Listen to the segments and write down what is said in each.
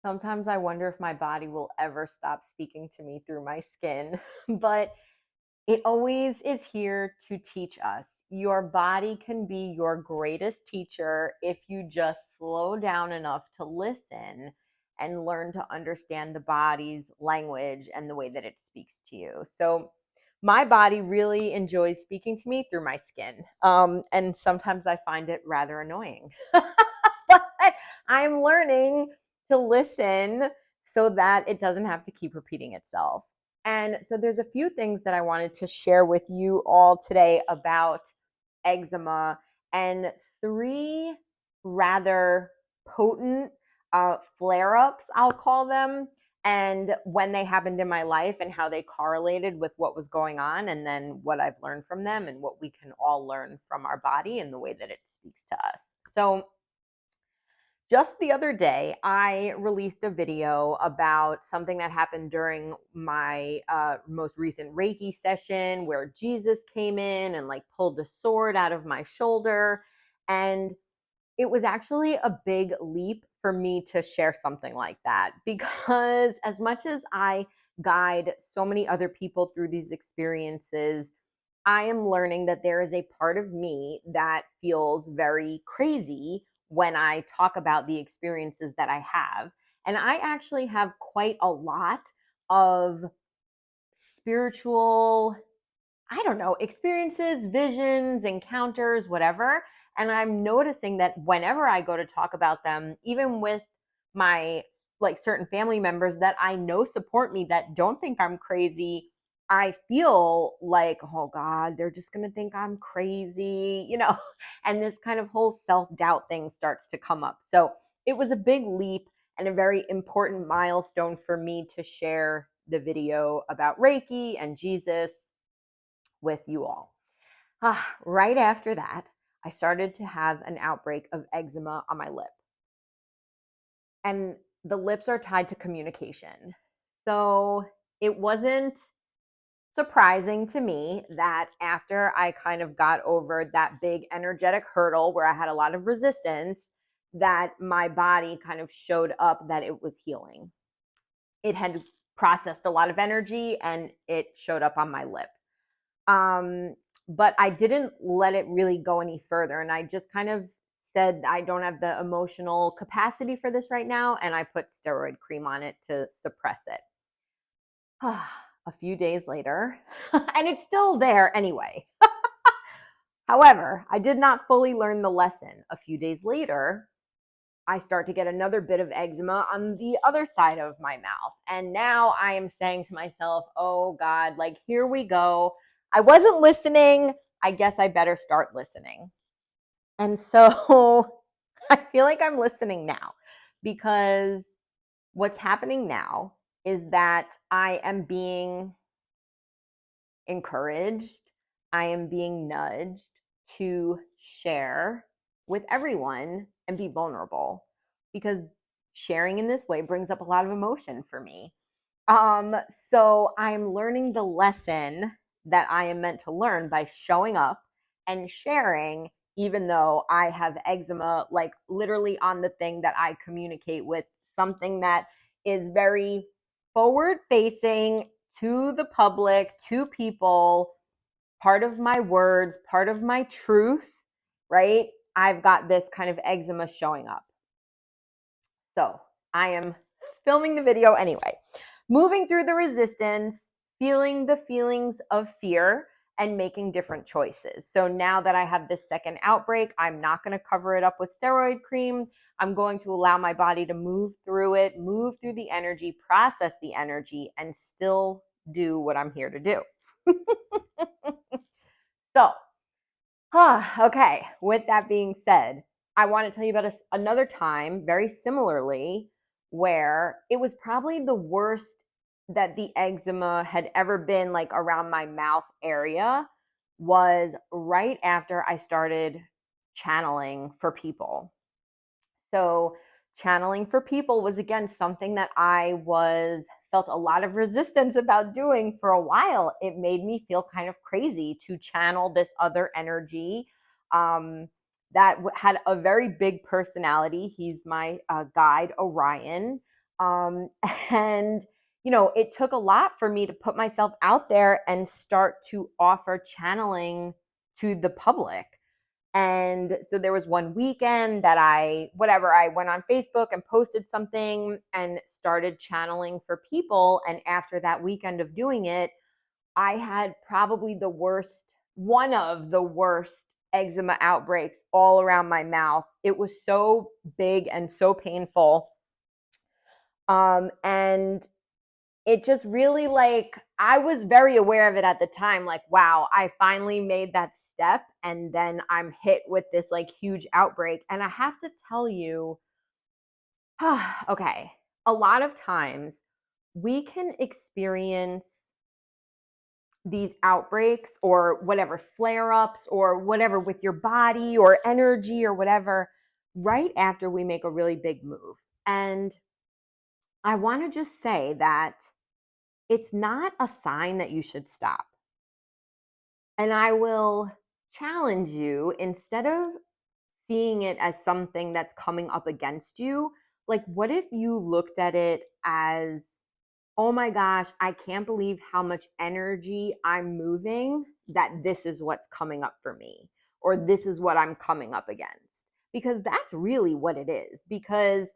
Sometimes I wonder if my body will ever stop speaking to me through my skin, but it always is here to teach us. Your body can be your greatest teacher if you just slow down enough to listen and learn to understand the body's language and the way that it speaks to you. So, my body really enjoys speaking to me through my skin. And sometimes I find it rather annoying. But I'm learning to listen so that it doesn't have to keep repeating itself. And so there's a few things that I wanted to share with you all today about eczema and three rather potent flare ups, I'll call them, and when they happened in my life and how they correlated with what was going on, and then what I've learned from them and what we can all learn from our body and the way that it speaks to us. So, just the other day, I released a video about something that happened during my most recent Reiki session where Jesus came in and like pulled a sword out of my shoulder. And it was actually a big leap for me to share something like that because, as much as I guide so many other people through these experiences, I am learning that there is a part of me that feels very crazy when I talk about the experiences that I have. And I actually have quite a lot of spiritual, I don't know, experiences, visions, encounters, whatever. And I'm noticing that whenever I go to talk about them, even with my like certain family members that I know support me that don't think I'm crazy, I feel like, oh God, they're just going to think I'm crazy. And this kind of whole self doubt thing starts to come up. So it was a big leap and a very important milestone for me to share the video about Reiki and Jesus with you all. Right after that, I started to have an outbreak of eczema on my lip. And the lips are tied to communication. So it wasn't surprising to me that after I kind of got over that big energetic hurdle where I had a lot of resistance, that my body kind of showed up that it was healing. It had processed a lot of energy and it showed up on my lip. Um, but I didn't let it really go any further. And I just kind of said, I don't have the emotional capacity for this right now. And I put steroid cream on it to suppress it. A few days later, and it's still there anyway. However, I did not fully learn the lesson. A few days later, I start to get another bit of eczema on the other side of my mouth. And now I am saying to myself, oh God, like here we go. I wasn't listening. I guess I better start listening. And so I feel like I'm listening now because what's happening now is that I am being encouraged, I am being nudged to share with everyone and be vulnerable because sharing in this way brings up a lot of emotion for me. Um, so I'm learning the lesson that I am meant to learn by showing up and sharing, even though I have eczema, like literally on the thing that I communicate with, something that is very forward facing to the public, to people, part of my words, part of my truth, right? I've got this kind of eczema showing up. So I am filming the video anyway. Moving through the resistance, feeling the feelings of fear, and making different choices. So now that I have this second outbreak, I'm not going to cover it up with steroid cream. I'm going to allow my body to move through it, move through the energy, process the energy, and still do what I'm here to do. So, okay, with that being said, I want to tell you about another time, very similarly, where it was probably the worst that the eczema had ever been like around my mouth area was right after I started channeling for people. So, channeling for people was again something that I was felt a lot of resistance about doing for a while. It made me feel kind of crazy to channel this other energy that had a very big personality. He's my guide, Orion. Um, and, it took a lot for me to put myself out there and start to offer channeling to the public. And so there was one weekend that I went on Facebook and posted something and started channeling for people. And after that weekend of doing it, I had probably one of the worst eczema outbreaks all around my mouth. It was so big and so painful. And it just really, like, I was very aware of it at the time, like, wow, I finally made that step, and then I'm hit with this like huge outbreak. And I have to tell you, okay, a lot of times we can experience these outbreaks or whatever, flare ups or whatever with your body or energy or whatever, right after we make a really big move. And I want to just say that it's not a sign that you should stop. And I will challenge you, instead of seeing it as something that's coming up against you, like, what if you looked at it as, oh my gosh, I can't believe how much energy I'm moving, that this is what's coming up for me, or this is what I'm coming up against. Because that's really what it is. Because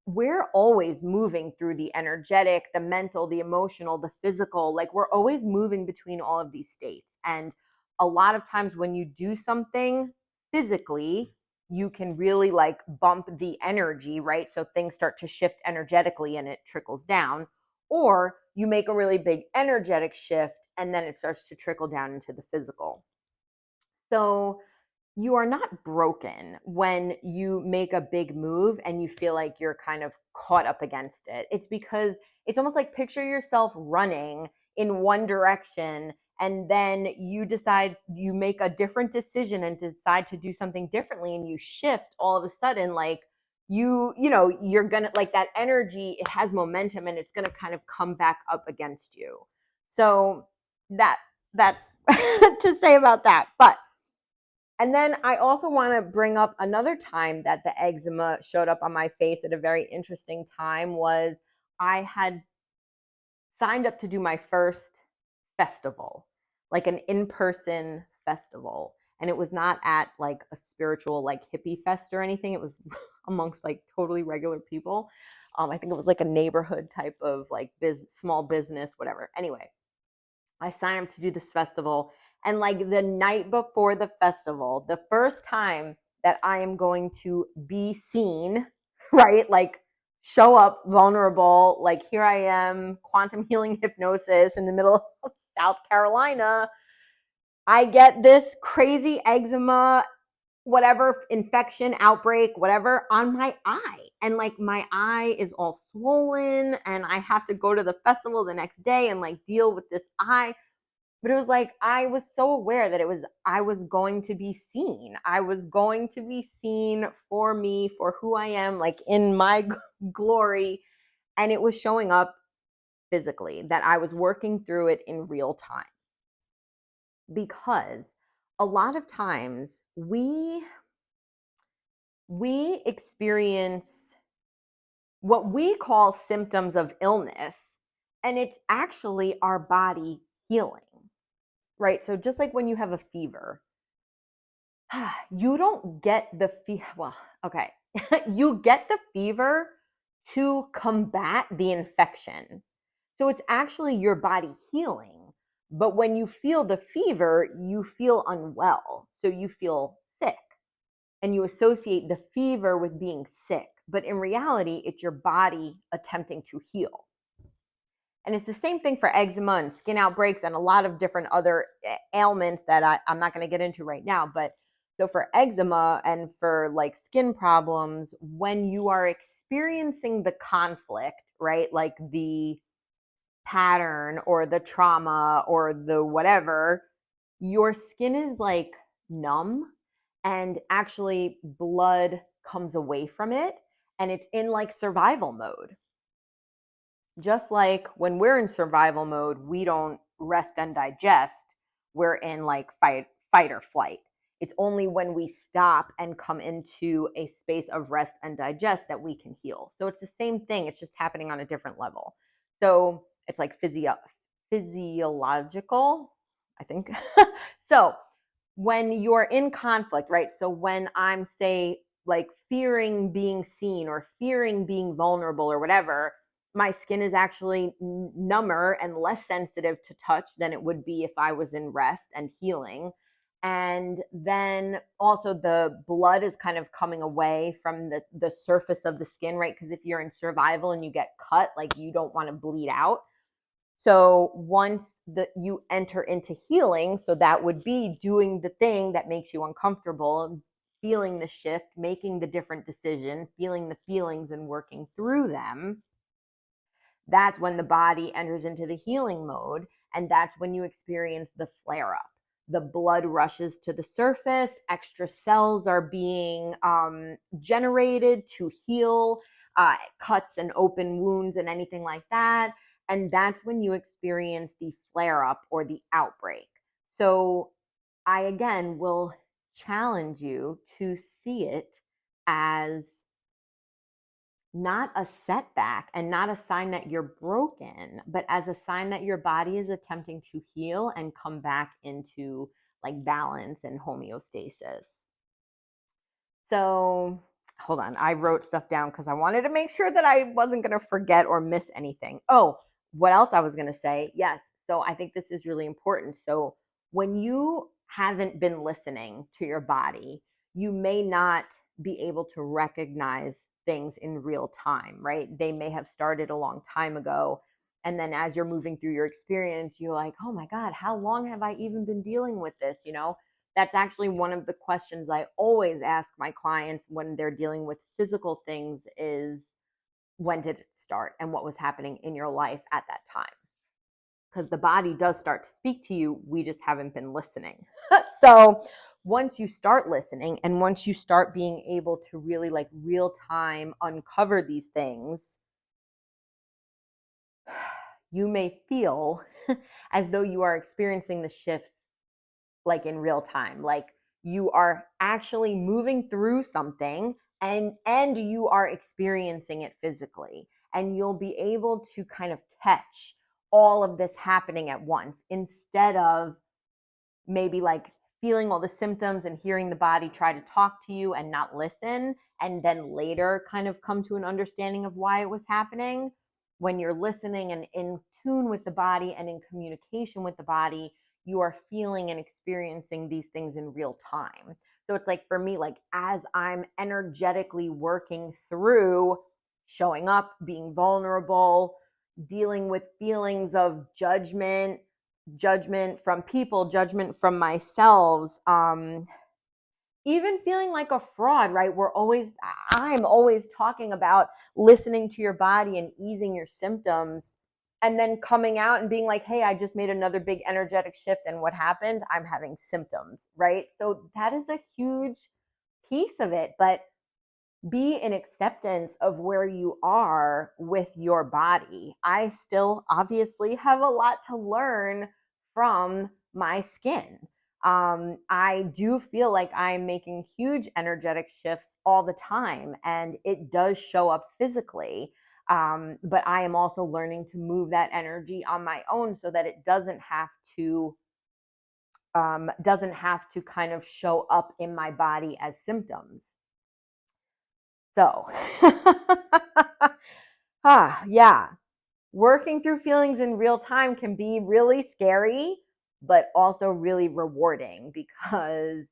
we're always moving through the energetic, the mental, the emotional, the physical. Like, we're always moving between all of these states. And a lot of times when you do something physically, you can really like bump the energy, right? So things start to shift energetically and it trickles down. Or you make a really big energetic shift and then it starts to trickle down into the physical. So you are not broken when you make a big move and you feel like you're kind of caught up against it. It's because it's almost like, picture yourself running in one direction, and then you make a different decision and decide to do something differently, and you shift all of a sudden. Like, you're gonna, like, that energy, it has momentum and it's gonna kind of come back up against you. So that's to say about that. But and then I also want to bring up another time that the eczema showed up on my face at a very interesting time. Was I had signed up to do my first festival, like an in-person festival. And it was not at like a spiritual, like, hippie fest or anything. It was amongst like totally regular people. I think it was like a neighborhood type of like small business, whatever. Anyway, I signed up to do this festival. And like the night before the festival, the first time that I am going to be seen, right? Like, show up vulnerable, like, here I am, quantum healing hypnosis in the middle of South Carolina. I get this crazy eczema, whatever, infection, outbreak, whatever, on my eye. And like, my eye is all swollen, and I have to go to the festival the next day and like deal with this eye. But it was like, I was so aware that I was going to be seen. I was going to be seen for me, for who I am, like in my glory. And it was showing up physically, that I was working through it in real time. Because a lot of times we experience what we call symptoms of illness, and it's actually our body healing, right? So just like when you have a fever, you don't get the well, okay. You get the fever to combat the infection. So it's actually your body healing. But when you feel the fever, you feel unwell. So you feel sick, and you associate the fever with being sick. But in reality, it's your body attempting to heal. And it's the same thing for eczema and skin outbreaks and a lot of different other ailments that I'm not going to get into right now. But so for eczema and for like skin problems, when you are experiencing the conflict, right, like the pattern or the trauma or the whatever, your skin is like numb, and actually blood comes away from it, and it's in like survival mode. Just like when we're in survival mode, we don't rest and digest. We're in like fight or flight. It's only when we stop and come into a space of rest and digest that we can heal. So it's the same thing, it's just happening on a different level. So it's like physiological, I think. So when you're in conflict, right? So when I'm, say, like fearing being seen or fearing being vulnerable or whatever, my skin is actually number and less sensitive to touch than it would be if I was in rest and healing. And then also the blood is kind of coming away from the surface of the skin, right? Because if you're in survival and you get cut, like you don't want to bleed out. So once you enter into healing, so that would be doing the thing that makes you uncomfortable, feeling the shift, making the different decision, feeling the feelings and working through them. That's when the body enters into the healing mode. And that's when you experience the flare up. The blood rushes to the surface, extra cells are being generated to heal cuts and open wounds and anything like that. And that's when you experience the flare up or the outbreak. So I, again, will challenge you to see it as not a setback and not a sign that you're broken, but as a sign that your body is attempting to heal and come back into like balance and homeostasis. So hold on, I wrote stuff down because I wanted to make sure that I wasn't going to forget or miss anything. Oh, what else I was going to say? Yes. So I think this is really important. So when you haven't been listening to your body, you may not be able to recognize things in real time, right? They may have started a long time ago. And then as you're moving through your experience, you're like, oh my God, how long have I even been dealing with this? That's actually one of the questions I always ask my clients when they're dealing with physical things is, when did it start and what was happening in your life at that time? Because the body does start to speak to you, we just haven't been listening. So once you start listening and once you start being able to really like real time uncover these things, you may feel as though you are experiencing the shifts like in real time, like you are actually moving through something and you are experiencing it physically, and you'll be able to kind of catch all of this happening at once instead of maybe like feeling all the symptoms and hearing the body try to talk to you and not listen, and then later kind of come to an understanding of why it was happening. When you're listening and in tune with the body and in communication with the body, you are feeling and experiencing these things in real time. So it's like, for me, like as I'm energetically working through showing up, being vulnerable, dealing with feelings of judgment from people, judgment from myself, even feeling like a fraud, right? I'm always talking about listening to your body and easing your symptoms, and then coming out and being like, hey, I just made another big energetic shift, and what happened? I'm having symptoms, right? So that is a huge piece of it. But be in acceptance of where you are with your body. I still obviously have a lot to learn from my skin. I do feel like I'm making huge energetic shifts all the time, and it does show up physically. But I am also learning to move that energy on my own so that it doesn't have to kind of show up in my body as symptoms. So, yeah, working through feelings in real time can be really scary, but also really rewarding, because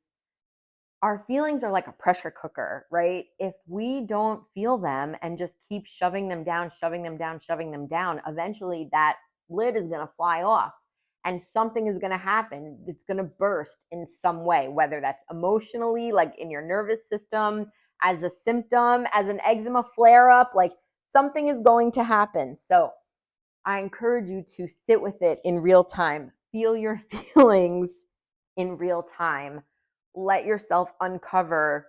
our feelings are like a pressure cooker, right? If we don't feel them and just keep shoving them down, shoving them down, shoving them down, eventually that lid is going to fly off and something is going to happen. It's going to burst in some way, whether that's emotionally, like in your nervous system, as a symptom, as an eczema flare up, like something is going to happen. So I encourage you to sit with it in real time, feel your feelings in real time, let yourself uncover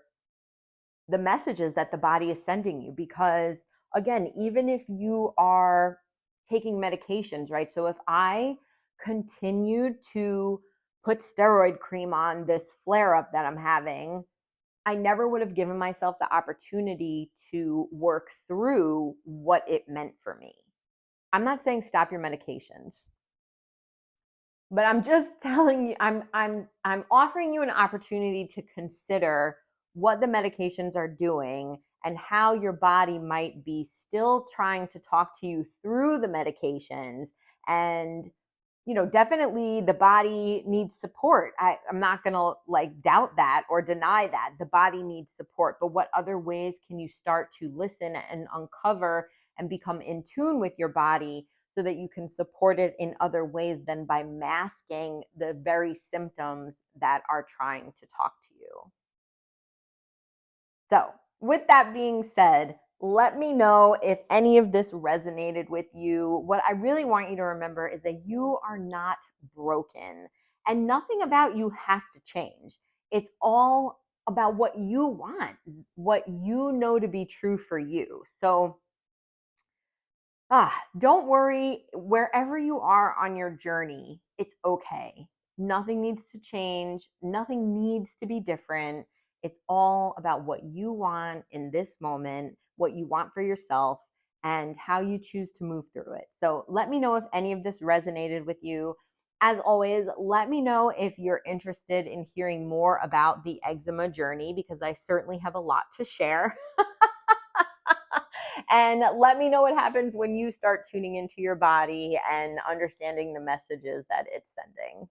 the messages that the body is sending you. Because again, even if you are taking medications, right? So if I continued to put steroid cream on this flare up that I'm having, I never would have given myself the opportunity to work through what it meant for me. I'm not saying stop your medications, but I'm just telling you, I'm offering you an opportunity to consider what the medications are doing and how your body might be still trying to talk to you through the medications. And definitely the body needs support. I'm not going to like doubt that or deny that. The body needs support. But what other ways can you start to listen and uncover and become in tune with your body so that you can support it in other ways than by masking the very symptoms that are trying to talk to you? So, with that being said, let me know if any of this resonated with you. What I really want you to remember is that you are not broken and nothing about you has to change. It's all about what you want, what you know to be true for you. So, don't worry. Wherever you are on your journey, it's okay. Nothing needs to change. Nothing needs to be different. It's all about what you want in this moment, what you want for yourself, and how you choose to move through it. So let me know if any of this resonated with you. As always, let me know if you're interested in hearing more about the eczema journey because I certainly have a lot to share. And let me know what happens when you start tuning into your body and understanding the messages that it's sending.